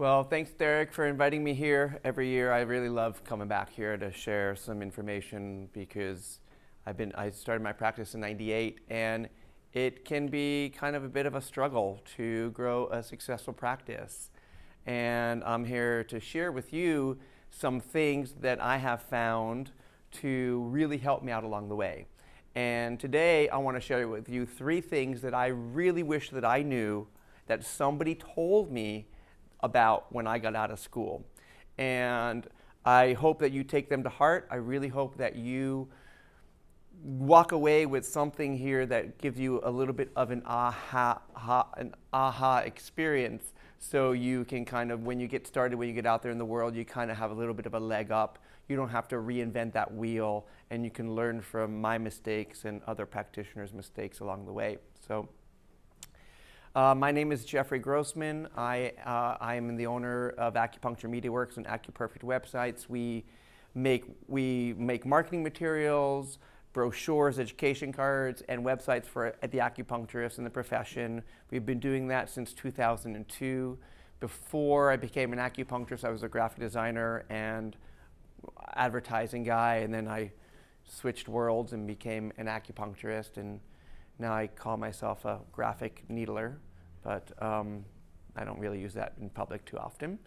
Well, thanks, Derek, for inviting me here every year. I really love coming back here to share some information because I started my practice in '98, and it can be kind of a bit of a struggle to grow a successful practice. And I'm here to share with you some things that I have found to really help me out along the way. And today I want to share with you 3 things that I really wish that I knew that somebody told me about when I got out of school. And I hope that you take them to heart. I really hope that you walk away with something here that gives you a little bit of an aha experience, so you can kind of, when you get started, when you get out there in the world, you kind of have a little bit of a leg up. You don't have to reinvent that wheel, and you can learn from my mistakes and other practitioners' mistakes along the way. So my name is Jeffrey Grossman. I am the owner of Acupuncture MediaWorks and AcuPerfect websites. We make marketing materials, brochures, education cards, and websites for the acupuncturists in the profession. We've been doing that since 2002. Before I became an acupuncturist, I was a graphic designer and advertising guy, and then I switched worlds and became an acupuncturist, and now I call myself a graphic needler, but I don't really use that in public too often.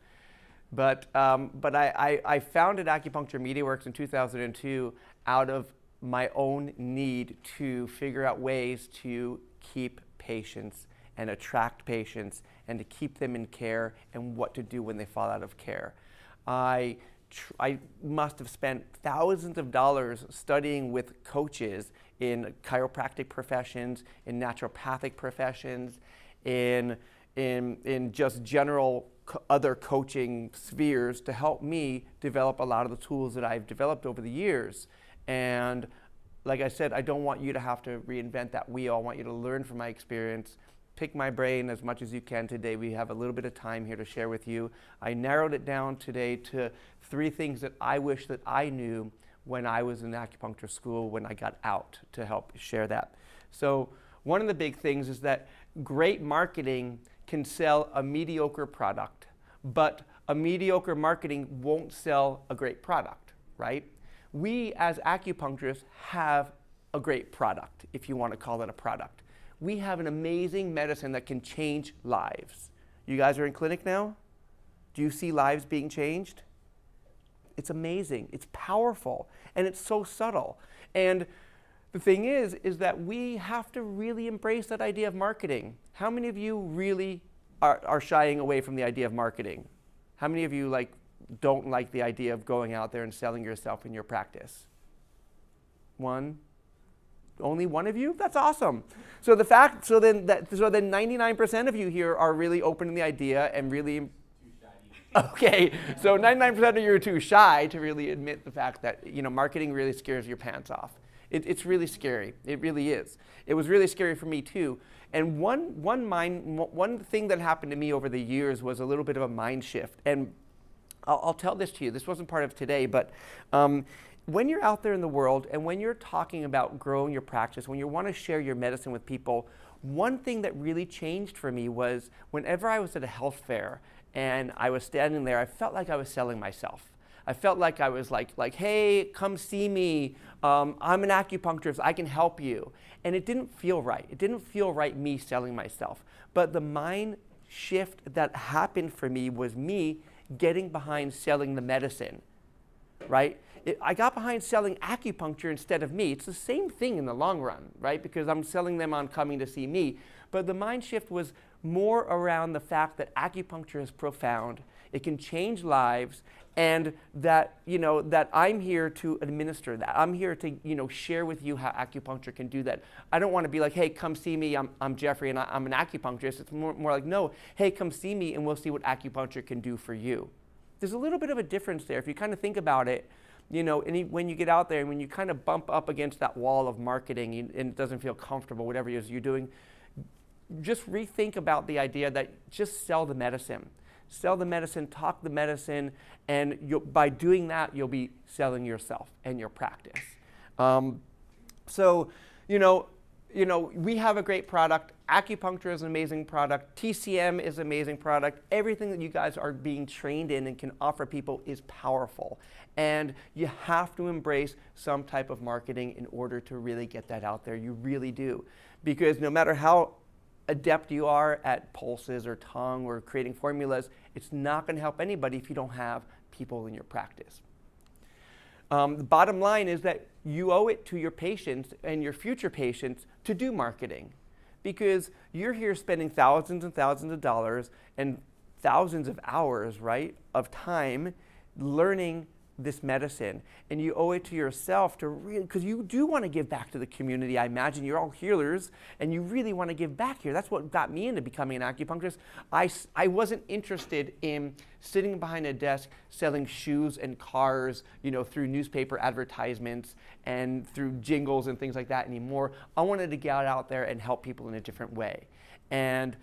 But I founded Acupuncture MediaWorks in 2002 out of my own need to figure out ways to keep patients and attract patients and to keep them in care and what to do when they fall out of care. I must have spent thousands of dollars studying with coaches in chiropractic professions, in naturopathic professions, in just general other coaching spheres to help me develop a lot of the tools that I've developed over the years. And like I said, I don't want you to have to reinvent that wheel. I want you to learn from my experience. Pick my brain as much as you can today. We have a little bit of time here to share with you. I narrowed it down today to 3 things that I wish that I knew when I was in acupuncture school, when I got out, to help share that. So one of the big things is that great marketing can sell a mediocre product, but a mediocre marketing won't sell a great product, right? We as acupuncturists have a great product, if you want to call it a product. We have an amazing medicine that can change lives. You guys are in clinic now? Do you see lives being changed? It's amazing, it's powerful, and it's so subtle. And the thing is that we have to really embrace that idea of marketing. How many of you really are shying away from the idea of marketing? How many of you don't like the idea of going out there and selling yourself in your practice? One? Only one of you? That's awesome. So then 99% of you here are really open to the idea and really. Okay, so 99% of you are too shy to really admit the fact that marketing really scares your pants off. It's really scary. It really is. It was really scary for me too. And one thing that happened to me over the years was a little bit of a mind shift. And I'll tell this to you. This wasn't part of today, but when you're out there in the world and when you're talking about growing your practice, when you want to share your medicine with people, one thing that really changed for me was whenever I was at a health fair and I was standing there, I felt like I was selling myself. I felt like I was like, hey, come see me. I'm an acupuncturist. I can help you. And it didn't feel right. It didn't feel right me selling myself. But the mind shift that happened for me was me getting behind selling the medicine, right? I got behind selling acupuncture instead of me. It's the same thing in the long run, right? Because I'm selling them on coming to see me. But the mind shift was more around the fact that acupuncture is profound. It can change lives, and that that I'm here to administer that. I'm here to share with you how acupuncture can do that. I don't want to be like, hey, come see me. I'm Jeffrey, and I'm an acupuncturist. It's more like, no, hey, come see me, and we'll see what acupuncture can do for you. There's a little bit of a difference there if you kind of think about it. When you get out there and when you kind of bump up against that wall of marketing and it doesn't feel comfortable, whatever it is you're doing, just rethink about the idea that just sell the medicine. Sell the medicine, talk the medicine, and by doing that, you'll be selling yourself and your practice. So, we have a great product. Acupuncture is an amazing product. TCM is an amazing product. Everything that you guys are being trained in and can offer people is powerful. And you have to embrace some type of marketing in order to really get that out there. You really do. Because no matter how adept you are at pulses or tongue or creating formulas, it's not going to help anybody if you don't have people in your practice. The bottom line is that you owe it to your patients and your future patients to do marketing, because you're here spending thousands and thousands of dollars and thousands of hours, right, of time learning this medicine, and you owe it to yourself to really, because you do want to give back to the community. I imagine you're all healers and you really want to give back here. That's what got me into becoming an acupuncturist. I wasn't interested in sitting behind a desk selling shoes and cars, through newspaper advertisements and through jingles and things like that anymore. I wanted to get out there and help people in a different way. And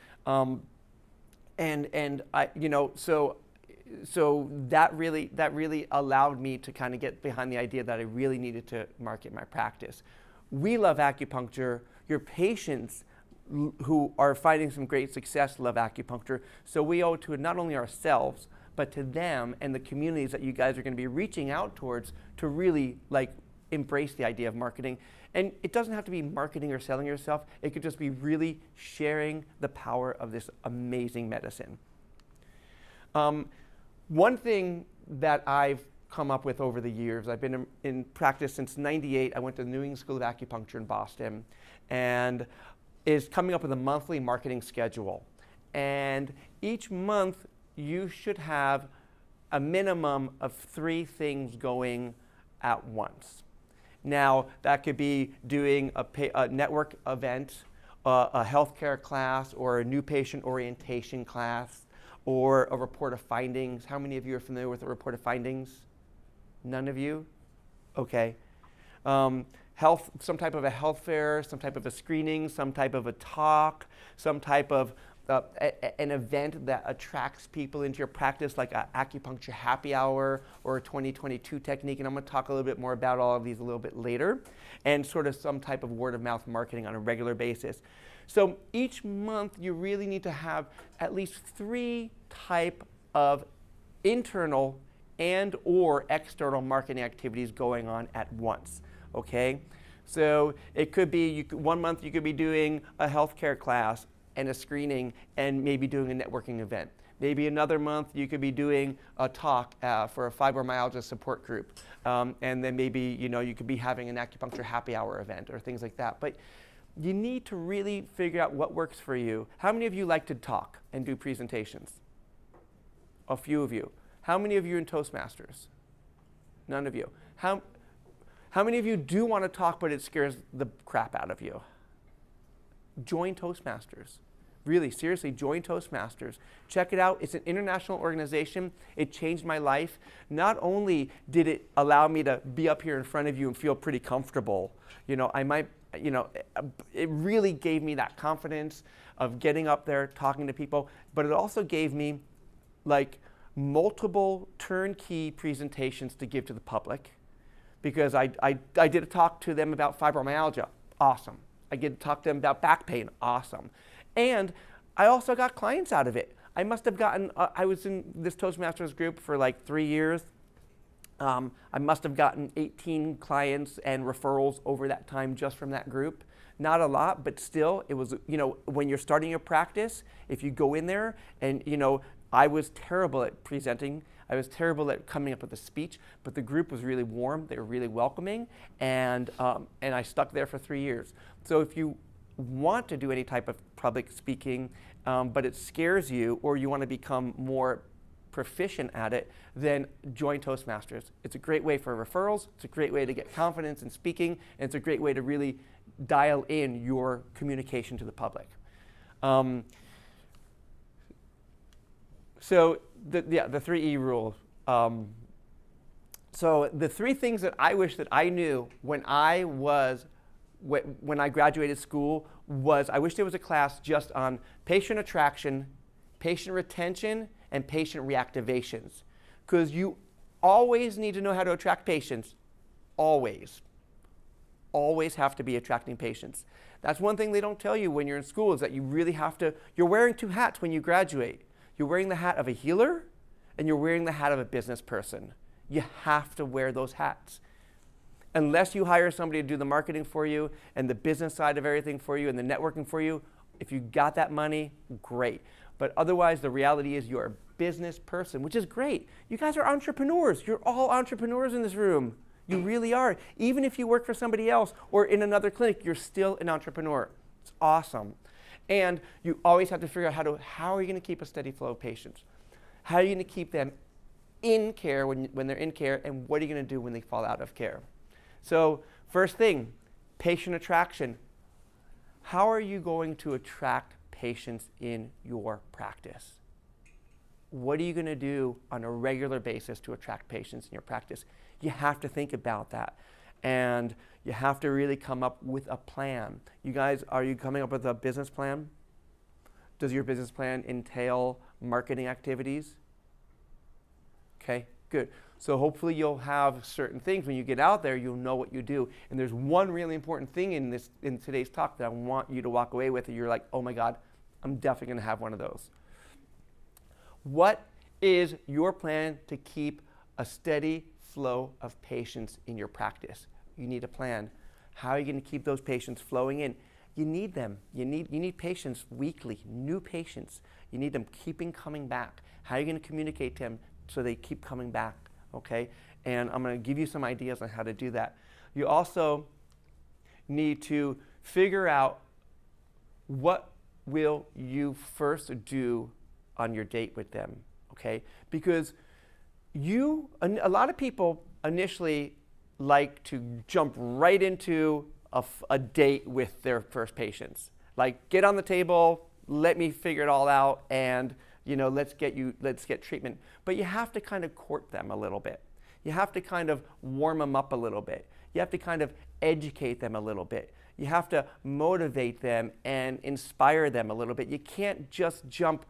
so that really allowed me to kind of get behind the idea that I really needed to market my practice. We love acupuncture. Your patients who are finding some great success love acupuncture. So we owe it to not only ourselves, but to them and the communities that you guys are going to be reaching out towards to really embrace the idea of marketing. And it doesn't have to be marketing or selling yourself. It could just be really sharing the power of this amazing medicine. One thing that I've come up with over the years, I've been in practice since '98. I went to the New England School of Acupuncture in Boston, and is coming up with a monthly marketing schedule. And each month, you should have a minimum of 3 things going at once. Now, that could be doing a network event, a healthcare class, or a new patient orientation class, or a report of findings. How many of you are familiar with a report of findings? None of you? Okay. Some type of a health fair, some type of a screening, some type of a talk, some type of an event that attracts people into your practice, like an acupuncture happy hour or a 2022 technique. And I'm going to talk a little bit more about all of these a little bit later, and sort of some type of word of mouth marketing on a regular basis. So each month, you really need to have at least 3 type of internal and or external marketing activities going on at once, okay? So it could be, one month you could be doing a healthcare class and a screening and maybe doing a networking event. Maybe another month you could be doing a talk for a fibromyalgia support group. And then maybe, you could be having an acupuncture happy hour event or things like that. But you need to really figure out what works for you. How many of you like to talk and do presentations? A few of you. How many of you are in Toastmasters? None of you. How many of you do want to talk, but it scares the crap out of you? Join Toastmasters. Really, seriously, join Toastmasters. Check it out. It's an international organization. It changed my life. Not only did it allow me to be up here in front of you and feel pretty comfortable, it really gave me that confidence of getting up there, talking to people, but it also gave me multiple turnkey presentations to give to the public, because I did a talk to them about fibromyalgia. Awesome. I get to talk to them about back pain. Awesome. And I also got clients out of it. I must have gotten, I was in this Toastmasters group for 3 years. I must have gotten 18 clients and referrals over that time just from that group. Not a lot, but still, it was, when you're starting your practice, if you go in there and, I was terrible at presenting. I was terrible at coming up with a speech, but the group was really warm. They were really welcoming, and I stuck there for 3 years. So if you want to do any type of public speaking, but it scares you, or you want to become more proficient at it, then join Toastmasters. It's a great way for referrals. It's a great way to get confidence in speaking, and it's a great way to really dial in your communication to the public. So the 3E rule. So the 3 things that I wish that I knew when I graduated school was, I wish there was a class just on patient attraction, patient retention, and patient reactivations. Because you always need to know how to attract patients. Always. Always have to be attracting patients. That's one thing they don't tell you when you're in school is that you really have to, you're wearing two hats when you graduate. You're wearing the hat of a healer and you're wearing the hat of a business person. You have to wear those hats. Unless you hire somebody to do the marketing for you and the business side of everything for you and the networking for you, if you got that money, great. But otherwise, the reality is you're a business person, which is great. You guys are entrepreneurs. You're all entrepreneurs in this room. You really are. Even if you work for somebody else or in another clinic, you're still an entrepreneur. It's awesome. And you always have to figure out how are you going to keep a steady flow of patients? How are you going to keep them in care when they're in care, and what are you going to do when they fall out of care? So first thing, patient attraction. How are you going to attract patients in your practice? What are you going to do on a regular basis to attract patients in your practice? You have to think about that. And you have to really come up with a plan. You guys, are you coming up with a business plan? Does your business plan entail marketing activities? Okay, good. So hopefully you'll have certain things when you get out there, you'll know what you do. And there's one really important thing in today's talk that I want you to walk away with, and you're like, oh my God, I'm definitely going to have one of those. What is your plan to keep a steady flow of patients in your practice? You need a plan. How are you going to keep those patients flowing in? You need them. You need patients weekly, new patients. You need them coming back. How are you going to communicate to them so they keep coming back? Okay, and I'm going to give you some ideas on how to do that. You also need to figure out what will you first do on your date with them, okay? Because a lot of people initially like to jump right into a date with their first patients. Like, get on the table, let me figure it all out, and let's get treatment. But you have to kind of court them a little bit. You have to kind of warm them up a little bit. You have to kind of educate them a little bit. You have to motivate them and inspire them a little bit. You can't just jump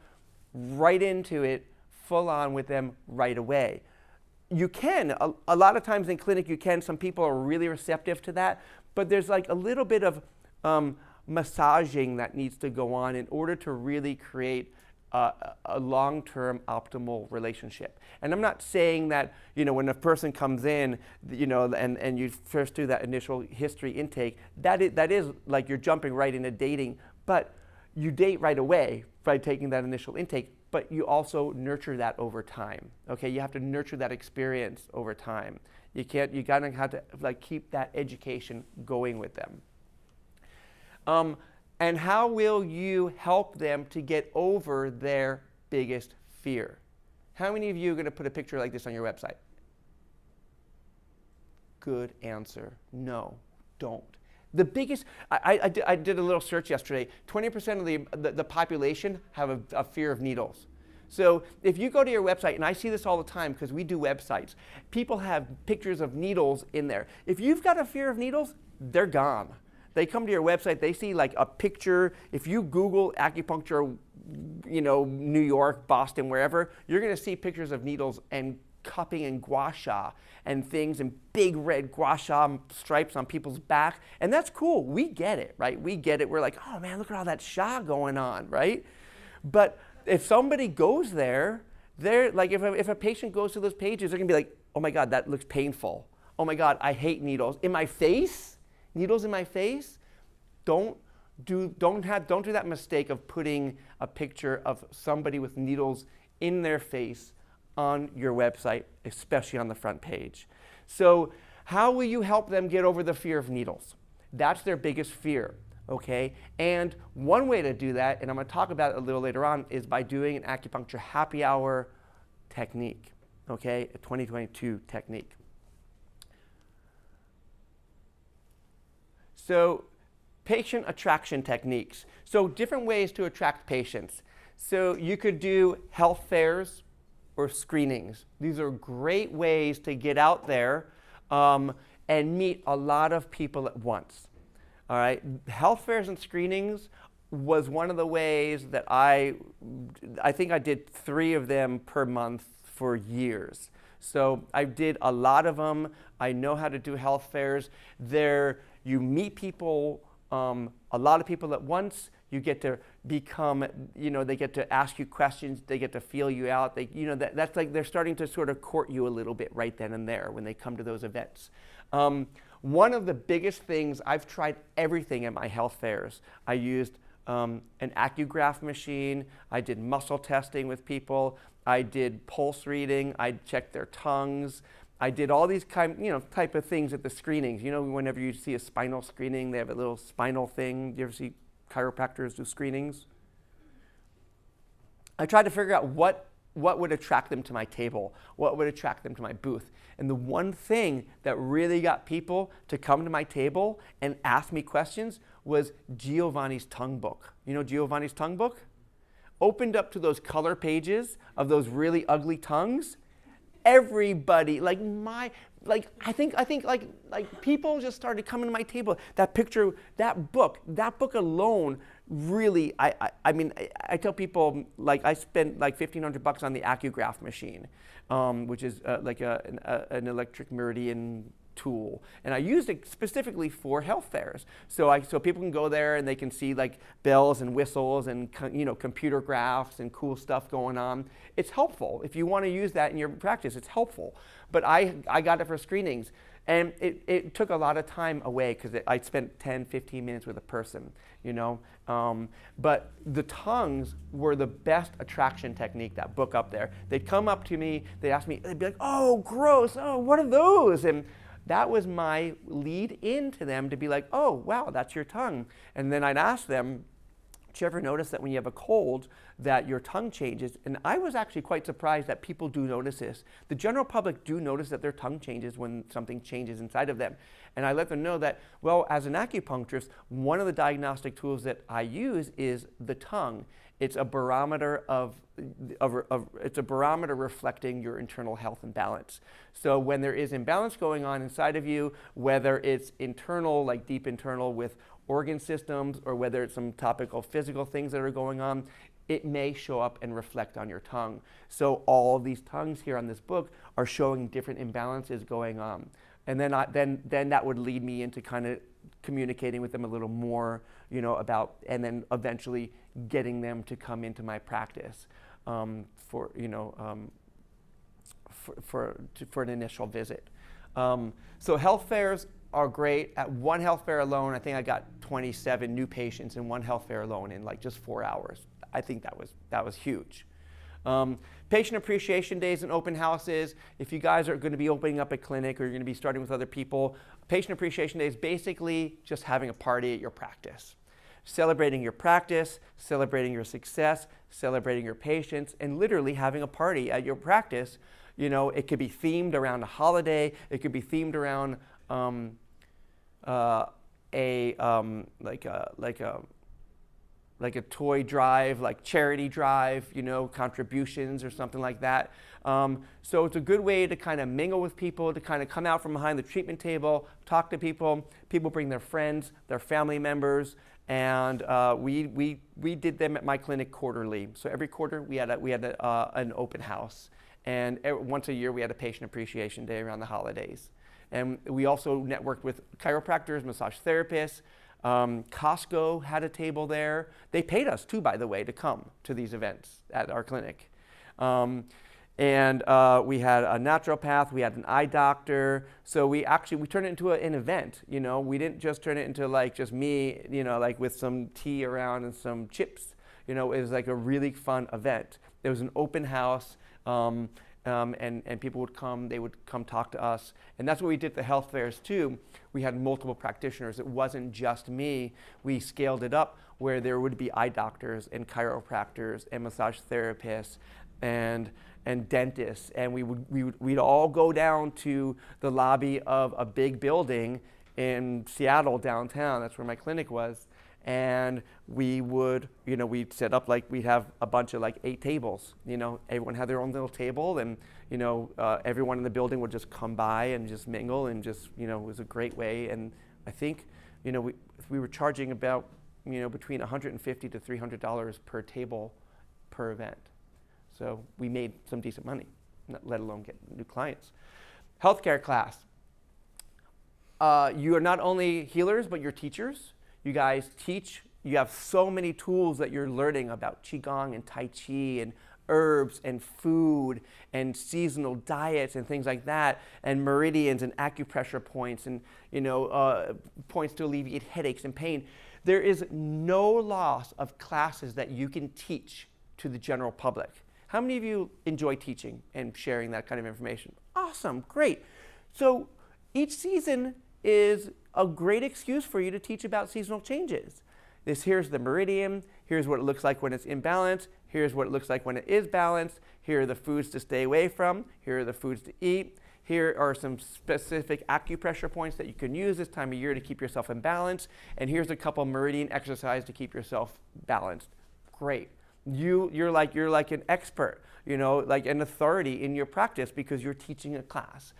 right into it full on with them right away. You can. A lot of times in clinic you can. Some people are really receptive to that. But there's like a little bit of massaging that needs to go on in order to really create a long-term optimal relationship. And I'm not saying that, when a person comes in, and you first do that initial history intake, that is like you're jumping right into dating, but you date right away by taking that initial intake, but you also nurture that over time. Okay, you have to nurture that experience over time. You gotta have to keep that education going with them. And how will you help them to get over their biggest fear? How many of you are going to put a picture like this on your website? Good answer. No, don't. The biggest, I did a little search yesterday. 20% of the population have a fear of needles. So if you go to your website, and I see this all the time because we do websites, people have pictures of needles in there. If you've got a fear of needles, they're gone. They come to your website, they see like a picture. If you Google acupuncture, New York, Boston, wherever, you're going to see pictures of needles and cupping and gua sha and things and big red gua sha stripes on people's back. And that's cool. We get it, right? We get it. We're like, oh man, look at all that sha going on, right? But if somebody goes there, they're like, if a patient goes to those pages, they're going to be like, oh my God, that looks painful. Oh my God, I hate needles. In my face? Needles in my face? Don't do that mistake of putting a picture of somebody with needles in their face on your website, especially on the front page. So how will you help them get over the fear of needles? That's their biggest fear, okay? And one way to do that, and I'm going to talk about it a little later on, is by doing an acupuncture happy hour technique, okay? A 2022 technique. So patient attraction techniques. So different ways to attract patients. So you could do health fairs or screenings. These are great ways to get out there and meet a lot of people at once. All right, health fairs and screenings was one of the ways that I think I did 3 of them per month for years. So I did a lot of them. I know how to do health fairs. You meet people a lot of people at once. You get to become, they get to ask you questions. They get to feel you out. That's like they're starting to sort of court you a little bit right then and there when they come to those events. One of the biggest things, I've tried everything at my health fairs. I used an Acugraph machine. I did muscle testing with people. I did pulse reading. I checked their tongues. I did all these type of things at the screenings. Whenever you see a spinal screening, they have a little spinal thing. Do you ever see chiropractors do screenings? I tried to figure out what would attract them to my table, what would attract them to my booth. And the one thing that really got people to come to my table and ask me questions was Giovanni's tongue book. You know Giovanni's tongue book? Opened up to those color pages of those really ugly tongues. Everybody, I think people just started coming to my table. That picture, that book alone really, I tell people, I spent like $1,500 on the Acugraph machine, which is an electric meridian tool, and I used it specifically for health fairs. So people can go there and they can see like bells and whistles and computer graphs and cool stuff going on. It's helpful if you want to use that in your practice. It's helpful. But I got it for screenings, and it took a lot of time away because I spent 10, 15 minutes with a person, But the tongues were the best attraction technique, that book up there. They'd come up to me, they'd ask me, they'd be like, oh, gross, oh, what are those? And that was my lead into them to be like, oh, wow, that's your tongue. And then I'd ask them, do you ever notice that when you have a cold that your tongue changes? And I was actually quite surprised that people do notice this. The general public do notice that their tongue changes when something changes inside of them. And I let them know that, well, as an acupuncturist, one of the diagnostic tools that I use is the tongue. It's a barometer it's a barometer reflecting your internal health and balance. So when there is imbalance going on inside of you, whether it's internal, like deep internal with organ systems, or whether it's some topical physical things that are going on, it may show up and reflect on your tongue. So all of these tongues here on this book are showing different imbalances going on. And then then that would lead me into kind of communicating with them a little more, about, and then eventually getting them to come into my practice for an initial visit. So health fairs are great. At one health fair alone, I think I got 27 new patients in one health fair alone in like just 4 hours. I think that was huge. Patient appreciation days and open houses. If you guys are going to be opening up a clinic or you're going to be starting with other people, patient appreciation day is basically just having a party at your practice. Celebrating your practice, celebrating your success, celebrating your patients, and literally having a party at your practice. It could be themed around a holiday. It could be themed around like a toy drive, like charity drive, contributions or something like that. So it's a good way to kind of mingle with people, to kind of come out from behind the treatment table, talk to people. People bring their friends, their family members, and we did them at my clinic quarterly. So every quarter we had an open house, and once a year we had a patient appreciation day around the holidays. And we also networked with chiropractors, massage therapists. Costco had a table there. They paid us too, by the way, to come to these events at our clinic. And we had a naturopath, we had an eye doctor. So we turned it into an event. We didn't just turn it into like just me, like with some tea around and some chips. It was like a really fun event. There was an open house. And people would come, they would come talk to us. And that's what we did at the health fairs too. We had multiple practitioners. It wasn't just me. We scaled it up where there would be eye doctors and chiropractors and massage therapists and dentists. And we'd all go down to the lobby of a big building in Seattle downtown. That's where my clinic was. And we'd set up, like we'd have a bunch of like 8 tables, everyone had their own little table, and, everyone in the building would just come by and just mingle, and just, it was a great way. And I think, we were charging about, between $150 to $300 per table per event. So we made some decent money, let alone get new clients. Healthcare class. You are not only healers, but you're teachers. you guys teach. You have so many tools that you're learning about Qigong and Tai Chi and herbs and food and seasonal diets and things like that, and meridians and acupressure points and points to alleviate headaches and pain. There is no loss of classes that you can teach to the general public. How many of you enjoy teaching and sharing that kind of information? Awesome, great. So each season is a great excuse for you to teach about seasonal changes. Here's the meridian, here's what it looks like when it's in balance, here's what it looks like when it is balanced, here are the foods to stay away from, here are the foods to eat, here are some specific acupressure points that you can use this time of year to keep yourself in balance, and here's a couple meridian exercises to keep yourself balanced. Great. You're like an expert, like an authority in your practice because you're teaching a class.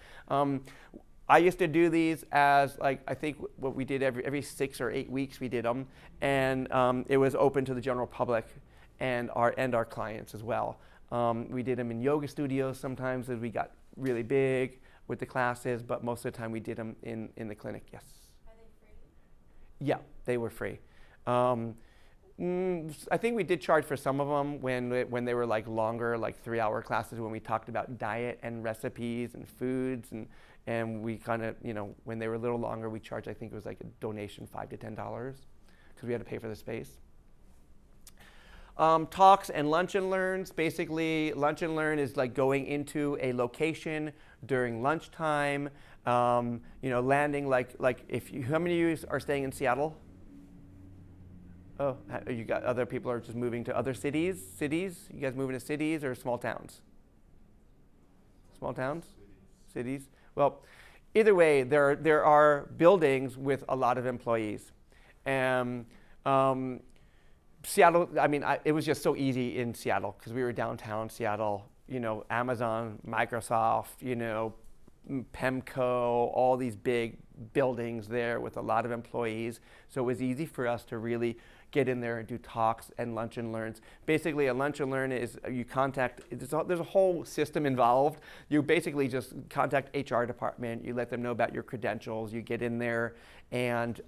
I used to do these as I think what we did every 6 or 8 weeks we did them, and it was open to the general public and our clients as well. We did them in yoga studios sometimes as we got really big with the classes, but most of the time we did them in the clinic. Yes. Are they free? Yeah, they were free. I think we did charge for some of them when they were longer, 3-hour classes when we talked about diet and recipes and foods, and we kind of, when they were a little longer, we charged, I think it was a donation $5 to $10 because we had to pay for the space. Talks and lunch and learns. Basically, lunch and learn is going into a location during lunchtime, landing how many of you are staying in Seattle? Oh, you got other people are just moving to other cities? Cities? You guys moving to cities or small towns? Small towns? Cities? Well, either way, there are buildings with a lot of employees. And Seattle, it was just so easy in Seattle because we were downtown Seattle, Amazon, Microsoft, Pemco, all these big buildings there with a lot of employees. So it was easy for us to really get in there and do talks and lunch and learns. Basically, a lunch and learn is you contact, there's a whole system involved. You basically just contact HR department, you let them know about your credentials, you get in there and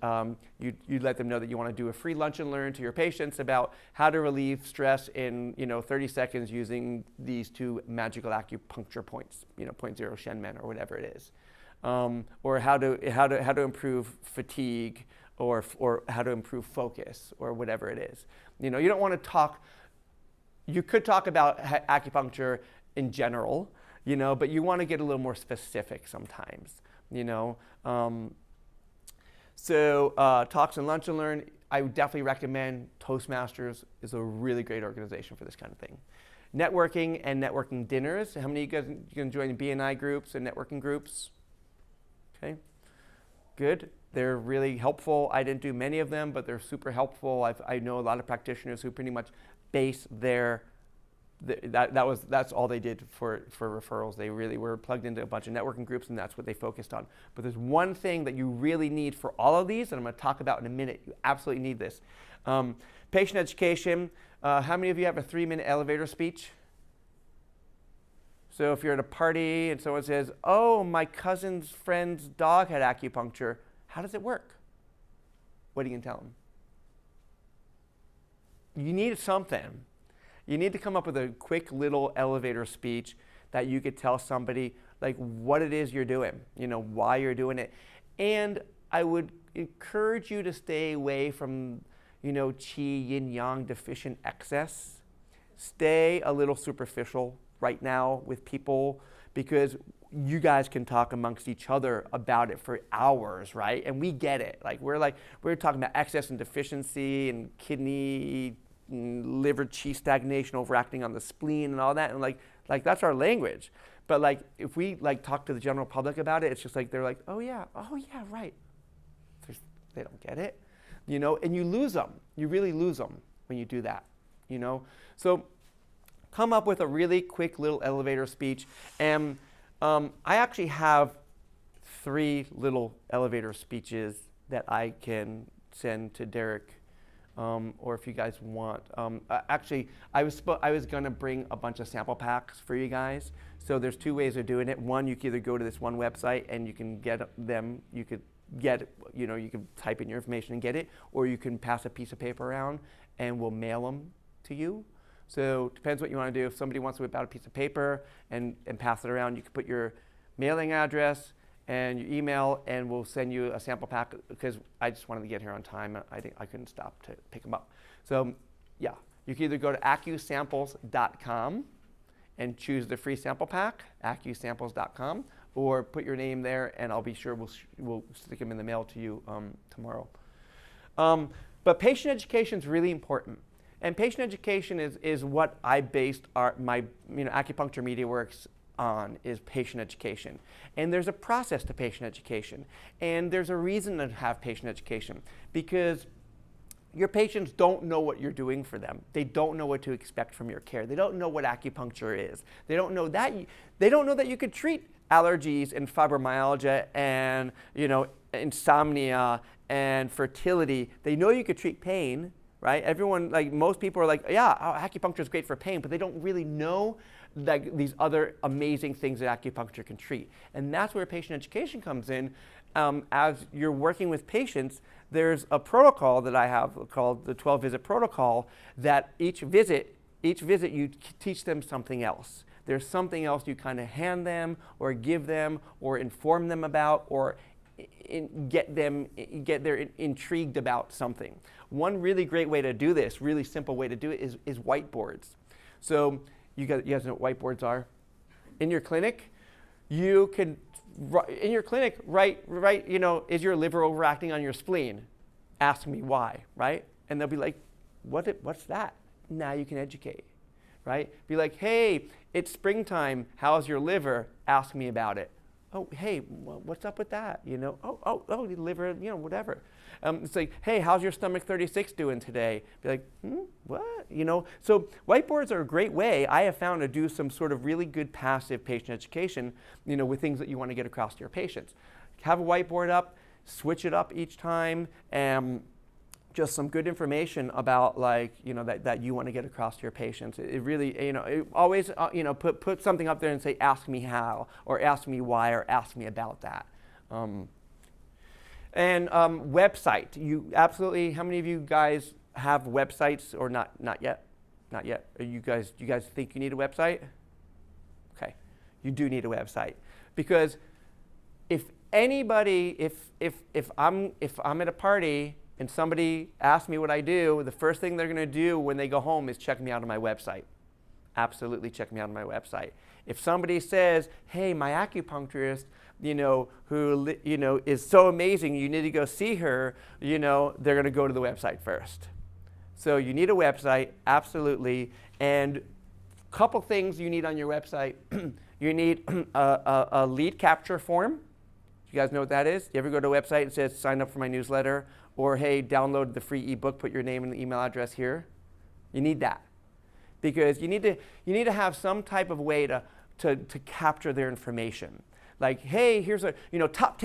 you let them know that you want to do a free lunch and learn to your patients about how to relieve stress in 30 seconds using these 2 magical acupuncture points, 0.0 Shenmen or whatever it is. Or how to improve fatigue, or how to improve focus, or whatever it is. You don't want to talk. You could talk about acupuncture in general, but you want to get a little more specific sometimes. So talks and lunch and learn. I would definitely recommend Toastmasters is a really great organization for this kind of thing. Networking and networking dinners. How many of you guys can join BNI groups and networking groups? Okay, good. They're really helpful. I didn't do many of them, but they're super helpful. I know a lot of practitioners who pretty much base that's all they did for referrals. They really were plugged into a bunch of networking groups, and that's what they focused on. But there's one thing that you really need for all of these, and I'm going to talk about in a minute. You absolutely need this. Patient education. How many of you have a 3-minute elevator speech? So if you're at a party and someone says, oh, my cousin's friend's dog had acupuncture, how does it work? What are you going to tell them? You need something. You need to come up with a quick little elevator speech that you could tell somebody what it is you're doing, why you're doing it. And I would encourage you to stay away from, qi, yin, yang, deficient excess. Stay a little superficial right now with people because you guys can talk amongst each other about it for hours, right? And we get it. We're talking about excess and deficiency and kidney, liver, qi stagnation, overacting on the spleen and all that. And that's our language. But if we talk to the general public about it, it's just they're oh yeah, right. They don't get it, and you lose them. You really lose them when you do that, So come up with a really quick little elevator speech. And I actually have 3 little elevator speeches that I can send to Derek, or if you guys want. Actually, I was going to bring a bunch of sample packs for you guys. So there's 2 ways of doing it. One, you can either go to this one website and you can get them. You could get, you can type in your information and get it, or you can pass a piece of paper around and we'll mail them to you. So it depends what you want to do. If somebody wants to whip out a piece of paper and pass it around, you can put your mailing address and your email, and we'll send you a sample pack, because I just wanted to get here on time. I think I couldn't stop to pick them up. So yeah, you can either go to acusamples.com and choose the free sample pack, acusamples.com, or put your name there, and I'll be sure we'll stick them in the mail to you tomorrow. But patient education is really important. And patient education is what I based my Acupuncture Media Works on, is patient education. And there's a process to patient education. And there's a reason to have patient education, because your patients don't know what you're doing for them. They don't know what to expect from your care. They don't know what acupuncture is. They don't know that you could treat allergies and fibromyalgia and insomnia and fertility. They know you could treat pain, right? Everyone, most people are like, yeah, acupuncture is great for pain, but they don't really know these other amazing things that acupuncture can treat. And that's where patient education comes in. As you're working with patients, there's a protocol that I have called the 12-visit protocol, that each visit you teach them something else. There's something else you kind of hand them or give them or inform them about, or get them intrigued about something. One really great way to do this, really simple way to do it, is whiteboards. So you guys know what whiteboards are? In your clinic, you can write, is your liver overacting on your spleen? Ask me why, right? And they'll be like, what's that? Now you can educate, right? Be like, hey, it's springtime. How's your liver? Ask me about it. Oh, hey, what's up with that? Oh, the liver, whatever. It's like, hey, how's your stomach 36 doing today? Be like, what? So whiteboards are a great way, I have found, to do some sort of really good passive patient education, with things that you want to get across to your patients. Have a whiteboard up, switch it up each time, and just some good information about that you want to get across to your patients. It really, always, put something up there and say, ask me how, or ask me why, or ask me about that. Website. You absolutely, how many of you guys have websites, or not yet? Not yet. Do you guys think you need a website? Okay, you do need a website, because if anybody, if I'm at a party and somebody asks me what I do, the first thing they're going to do when they go home is check me out on my website. Absolutely check me out on my website. If somebody says, hey, my acupuncturist, who is so amazing, you need to go see her, they're going to go to the website first. So you need a website, absolutely. And a couple things you need on your website. You need a lead capture form. You guys know what that is? You ever go to a website and says, sign up for my newsletter, or hey, download the free ebook, put your name and email address here? You need that, because you need to have some type of way to capture their information. Like, hey, here's a top 10